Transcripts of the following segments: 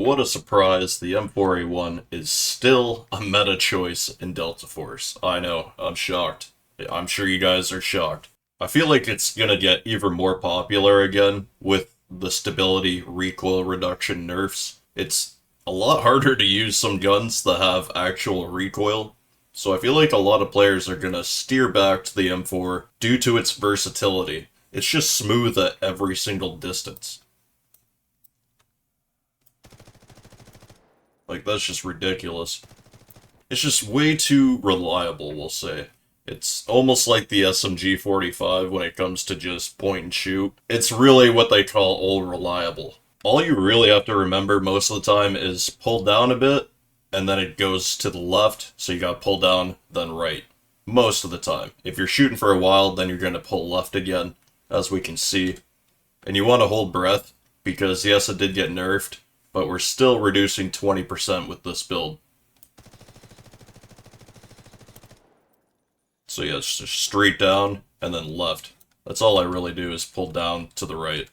what a surprise, the M4A1 is still a meta choice in Delta Force. I know, I'm shocked. I'm sure you guys are shocked. I feel like it's gonna get even more popular again with the stability recoil reduction nerfs. It's a lot harder to use some guns that have actual recoil, so I feel like a lot of players are gonna steer back to the M4 due to its versatility. It's just smooth at every single distance. Like, that's just ridiculous. It's just way too reliable, we'll say. It's almost like the SMG-45 when it comes to just point and shoot. It's really what they call all reliable. All you really have to remember most of the time is pull down a bit, and then it goes to the left, so you gotta pull down, then right. Most of the time. If you're shooting for a while, then you're gonna pull left again, as we can see. And you want to hold breath, because yes, it did get nerfed, but we're still reducing 20% with this build. So yeah, it's just straight down, and then left. That's all I really do is pull down to the right.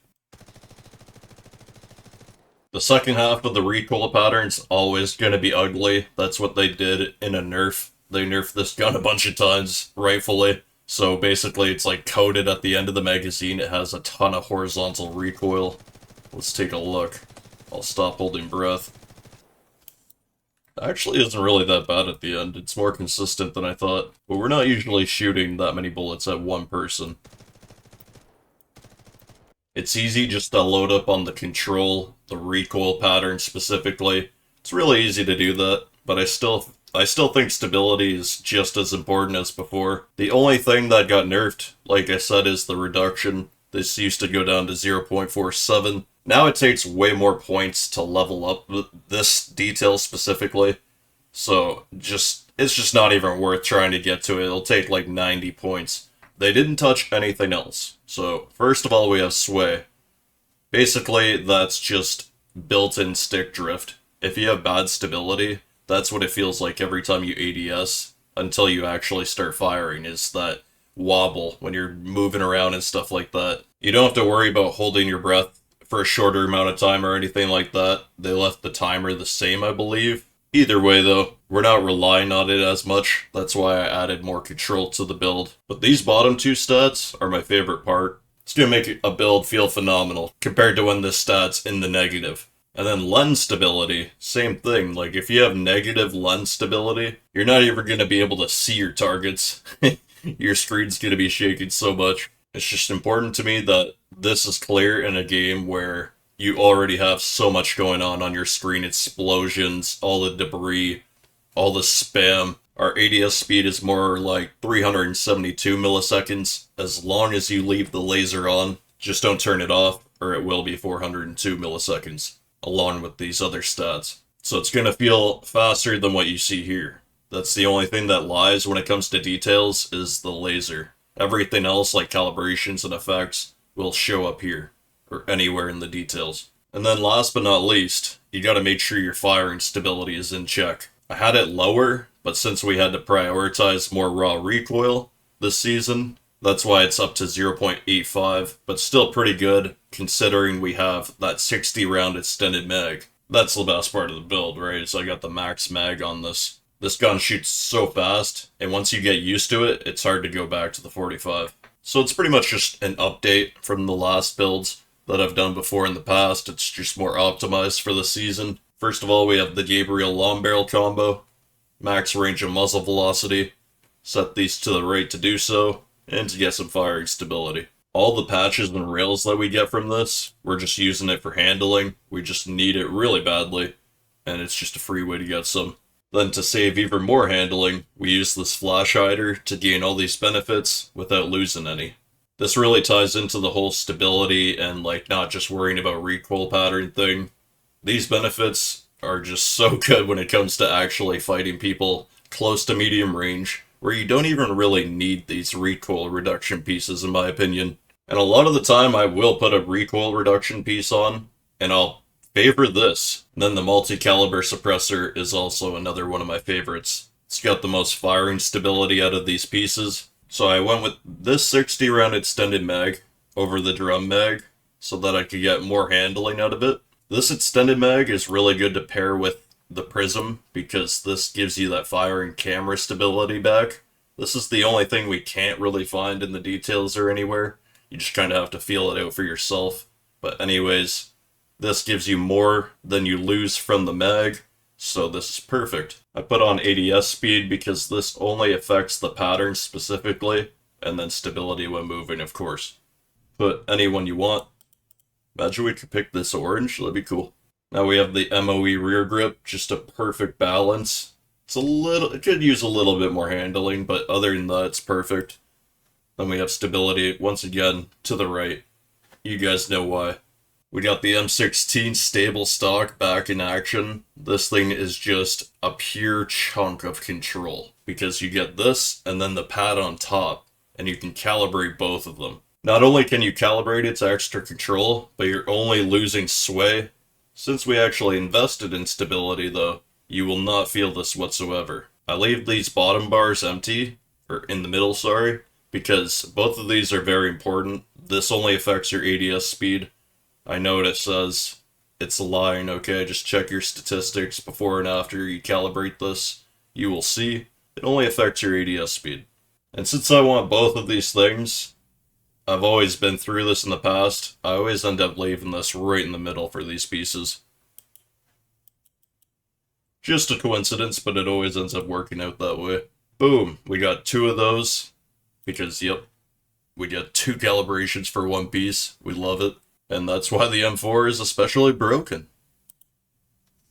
The second half of the recoil pattern's always going to be ugly. That's what they did in a nerf. They nerfed this gun a bunch of times, rightfully. So basically it's like coated at the end of the magazine. It has a ton of horizontal recoil. Let's take a look. I'll stop holding breath. Actually isn't really that bad at the end. It's more consistent than I thought. But we're not usually shooting that many bullets at one person. It's easy just to load up on the control, the recoil pattern specifically. It's really easy to do that, but I still think stability is just as important as before. The only thing that got nerfed, like I said, is the reduction. This used to go down to 0.47. Now it takes way more points to level up this detail specifically. So it's just not even worth trying to get to it. It'll take like 90 points. They didn't touch anything else. So first of all, we have sway. Basically, that's just built-in stick drift. If you have bad stability, that's what it feels like every time you ADS until you actually start firing, is that wobble when you're moving around and stuff like that. You don't have to worry about holding your breath for a shorter amount of time or anything like that. They left the timer the same, I believe. Either way though, we're not relying on it as much. That's why I added more control to the build. But these bottom two stats are my favorite part. It's gonna make a build feel phenomenal compared to when this stat's in the negative. And then lens stability, same thing. Like if you have negative lens stability, you're not even gonna be able to see your targets. Your screen's gonna be shaking so much. It's just important to me that this is clear in a game where you already have so much going on your screen. Explosions, all the debris, all the spam. Our ADS speed is more like 372 milliseconds. As long as you leave the laser on, just don't turn it off, or it will be 402 milliseconds, along with these other stats. So it's going to feel faster than what you see here. That's the only thing that lies when it comes to details, is the laser. Everything else, like calibrations and effects, will show up here, or anywhere in the details. And then last but not least, you gotta make sure your firing stability is in check. I had it lower, but since we had to prioritize more raw recoil this season, that's why it's up to 0.85, but still pretty good considering we have that 60 round extended mag. That's the best part of the build, right? So I got the max mag on this. This gun shoots so fast, and once you get used to it, it's hard to go back to the 45. So it's pretty much just an update from the last builds that I've done before in the past. It's just more optimized for the season. First of all, we have the Gabriel long barrel combo, max range of muzzle velocity, set these to the right to do so, and to get some firing stability. All the patches and rails that we get from this, we're just using it for handling. We just need it really badly, and it's just a free way to get some. Then to save even more handling, we use this flash hider to gain all these benefits without losing any. This really ties into the whole stability and like not just worrying about recoil pattern thing. These benefits are just so good when it comes to actually fighting people close to medium range, where you don't even really need these recoil reduction pieces in my opinion. And a lot of the time I will put a recoil reduction piece on, and I'll favor this. And then the multi-caliber suppressor is also another one of my favorites. It's got the most firing stability out of these pieces. So I went with this 60 round extended mag over the drum mag so that I could get more handling out of it. This extended mag is really good to pair with the prism because this gives you that firing camera stability back. This is the only thing we can't really find in the details or anywhere. You just kind of have to feel it out for yourself. But anyways, this gives you more than you lose from the mag, so this is perfect. I put on ADS speed because this only affects the pattern specifically, and then stability when moving, of course. Put any one you want. Imagine we could pick this orange, that'd be cool. Now we have the MOE rear grip, just a perfect balance. It could use a little bit more handling, but other than that, it's perfect. Then we have stability, once again, to the right. You guys know why. We got the M16 stable stock back in action. This thing is just a pure chunk of control, because you get this, and then the pad on top, and you can calibrate both of them. Not only can you calibrate its extra control, but you're only losing sway. Since we actually invested in stability though, you will not feel this whatsoever. I leave these bottom bars empty, or in the middle, sorry, because both of these are very important. This only affects your ADS speed. I know what it says. It's a line, okay? Just check your statistics before and after you calibrate this. You will see it only affects your ADS speed. And since I want both of these things, I've always been through this in the past. I always end up leaving this right in the middle for these pieces. Just a coincidence, but it always ends up working out that way. Boom, we got two of those. Because, yep, we get two calibrations for one piece. We love it. And that's why the M4 is especially broken.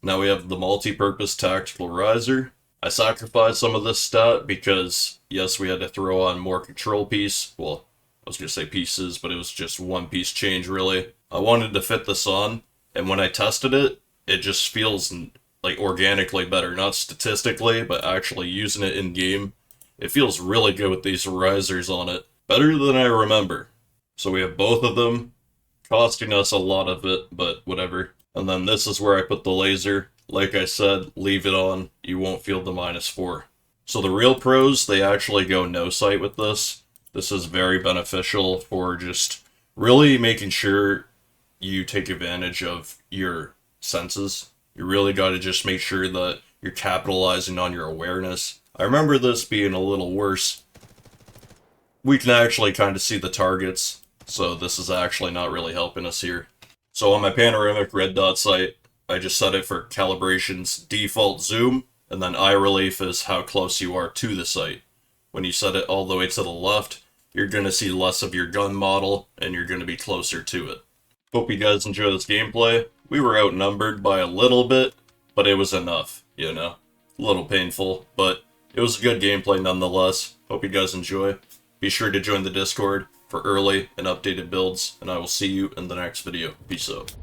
Now we have the multi-purpose tactical riser. I sacrificed some of this stat because, yes, we had to throw on more control piece. Well, I was going to say pieces, but it was just one piece change, really. I wanted to fit this on, and when I tested it, it just feels like organically better. Not statistically, but actually using it in-game. It feels really good with these risers on it. Better than I remember. So we have both of them, costing us a lot of it, but whatever. And then this is where I put the laser. Like I said, leave it on. You won't feel the -4. So the real pros, they actually go no sight with this. This is very beneficial for just really making sure you take advantage of your senses. You really got to just make sure that you're capitalizing on your awareness. I remember this being a little worse. We can actually kind of see the targets, so this is actually not really helping us here. So on my panoramic red dot sight, I just set it for calibration's default zoom, and then eye relief is how close you are to the sight. When you set it all the way to the left, you're going to see less of your gun model, and you're going to be closer to it. Hope you guys enjoy this gameplay. We were outnumbered by a little bit, but it was enough, you know? A little painful, but it was a good gameplay nonetheless. Hope you guys enjoy. Be sure to join the Discord for early and updated builds, and I will see you in the next video. Peace out.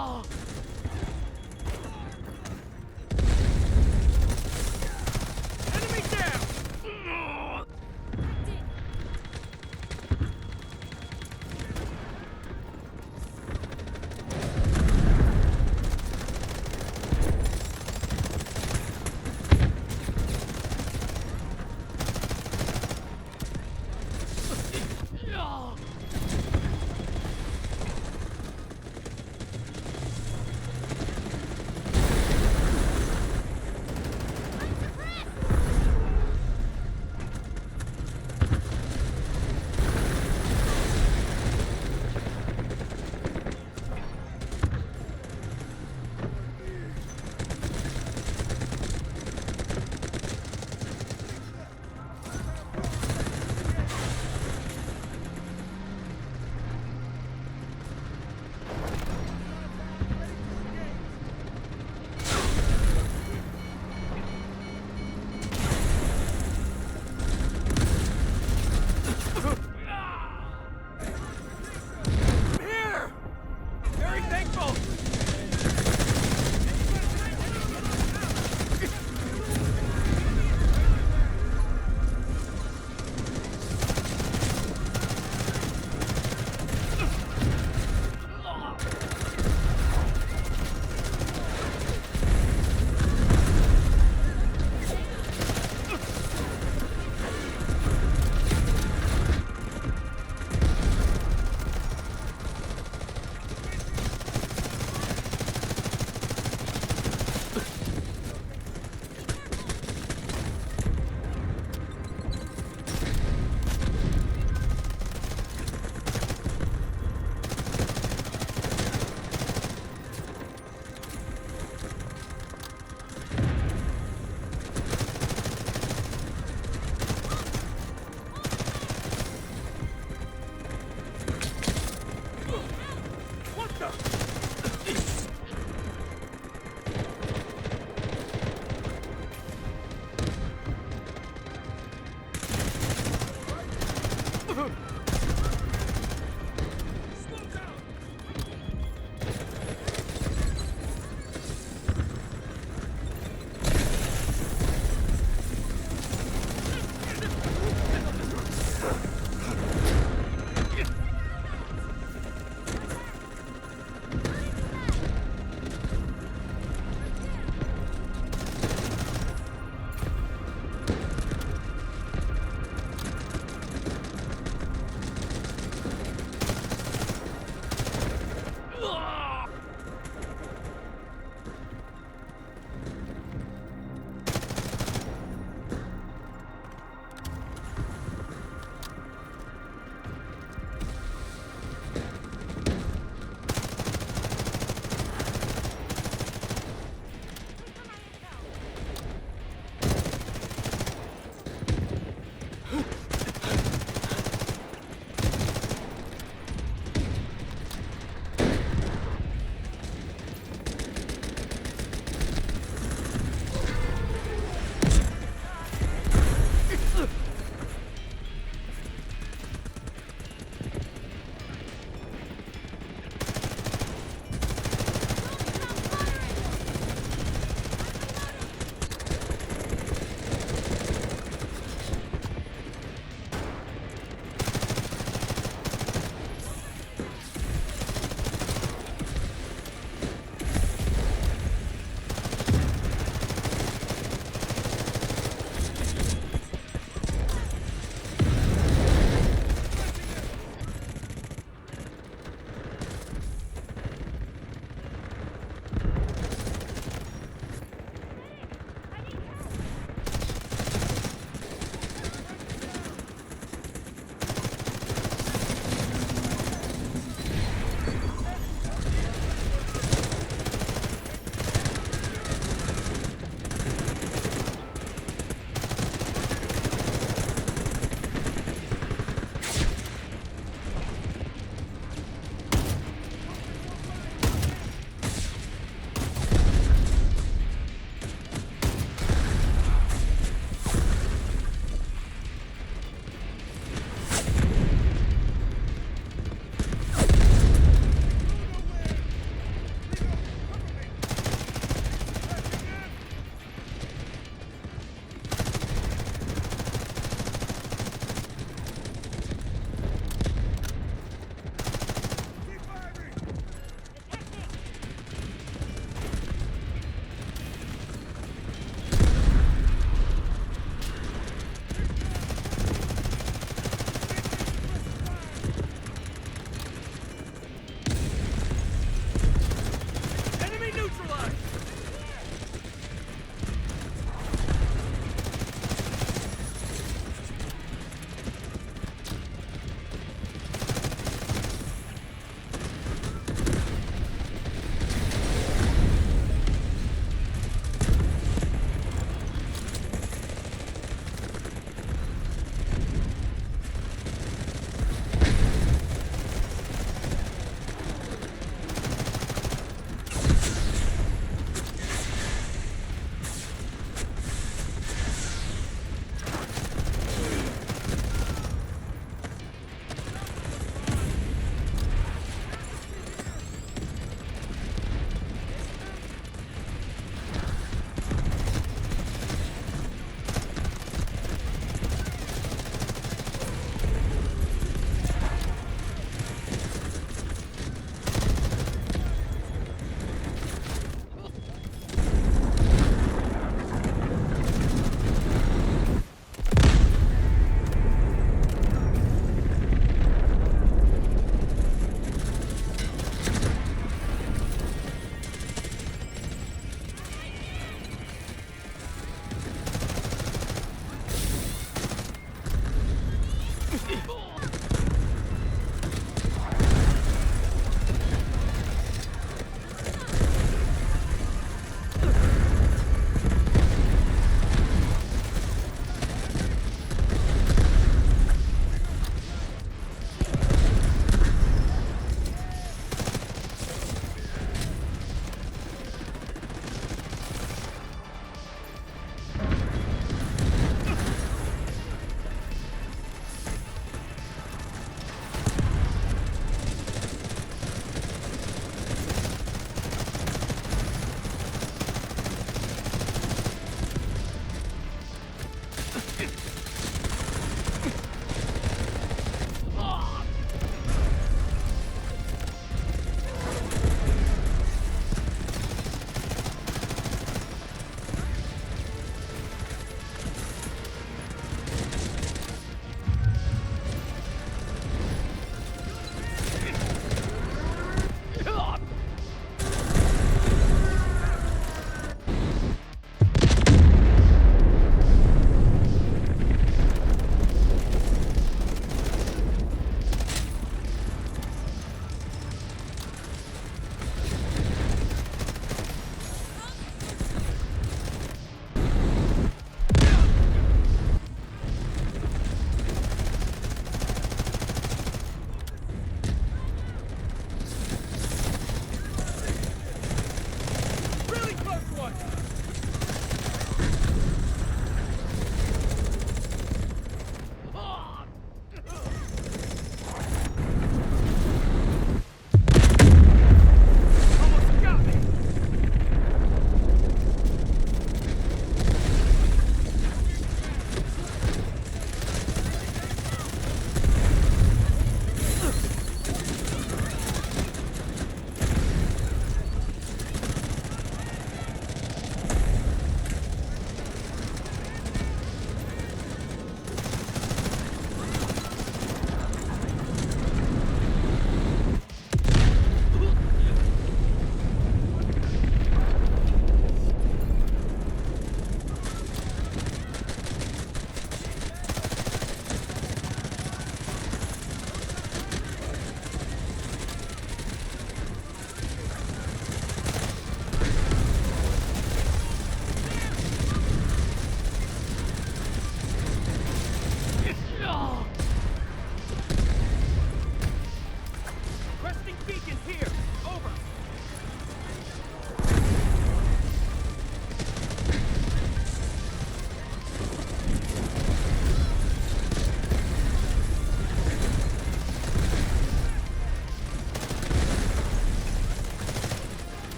Enemy down!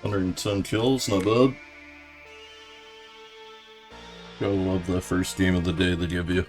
110 kills, not bad. Gotta love the first game of the day they give you.